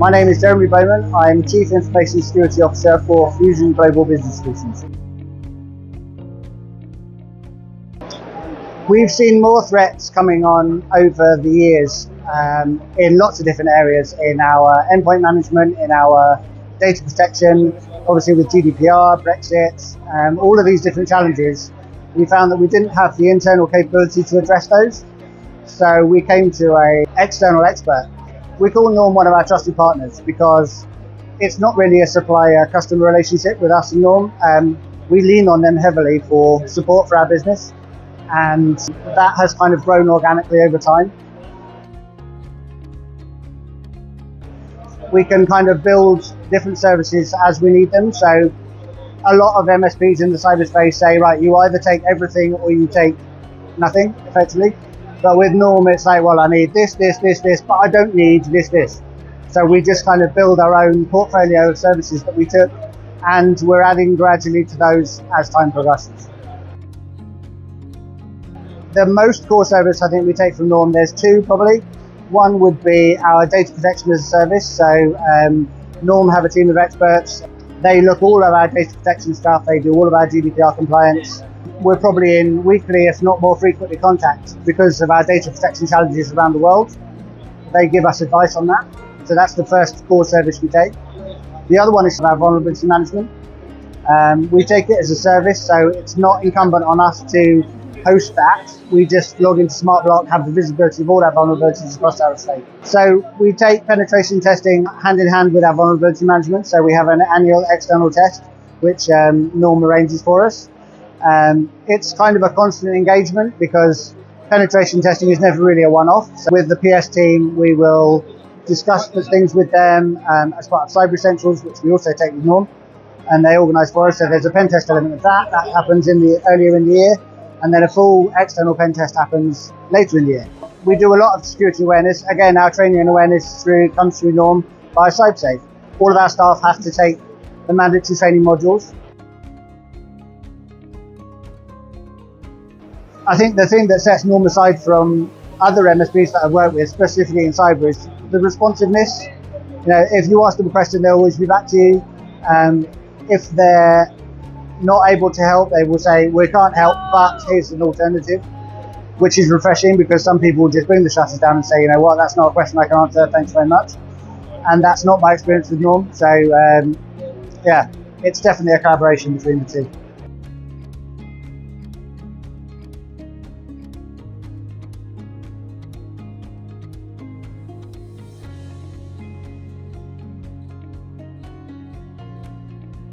My name is Jeremy Bowman. I'm Chief Information Security Officer for Fusion Global Business Solutions. We've seen more threats coming on over the years in lots of different areas, in our endpoint management, in our data protection, obviously with GDPR, Brexit, all of these different challenges. We found that we didn't have the internal capability to address those. So we came to an external expert. We call Norm one of our trusted partners because it's not really a supplier-customer relationship with us and Norm. We lean on them heavily for support for our business, and that has kind of grown organically over time. We can kind of build different services as we need them. So a lot of MSPs in the cyberspace say, right, you either take everything or you take nothing, effectively. But with Norm, it's like, well, I need this, but I don't need this. So we just kind of build our own portfolio of services that we took, and we're adding gradually to those as time progresses. The most core service I think we take from Norm, there's two probably. One would be our data protection as a service. So Norm have a team of experts. They look all of our data protection stuff. They do all of our GDPR compliance. We're probably in weekly, if not more frequently, contact because of our data protection challenges around the world. They give us advice on that. So that's the first core service we take. The other one is our vulnerability management. We take it as a service, so it's not incumbent on us to host that. We just log into SmartBlock, have the visibility of all our vulnerabilities across our estate. So we take penetration testing hand in hand with our vulnerability management. So we have an annual external test, which Norm arranges for us. It's kind of a constant engagement because penetration testing is never really a one-off. So with the PS team, we will discuss the things with them as part of Cyber Essentials, which we also take with Norm, and they organise for us. So there's a pen test element of that happens earlier in the year, and then a full external pen test happens later in the year. We do a lot of security awareness. Again, our training and awareness comes through Norm by CyberSafe. All of our staff have to take the mandatory training modules. I think the thing that sets Norm aside from other MSPs that I've worked with, specifically in cyber, is the responsiveness. If you ask them a question, they'll always be back to you. If they're not able to help, they will say, we can't help, but here's an alternative, which is refreshing because some people will just bring the shutters down and say, you know what, that's not a question I can answer, thanks very much. And that's not my experience with Norm. So yeah, it's definitely a collaboration between the two.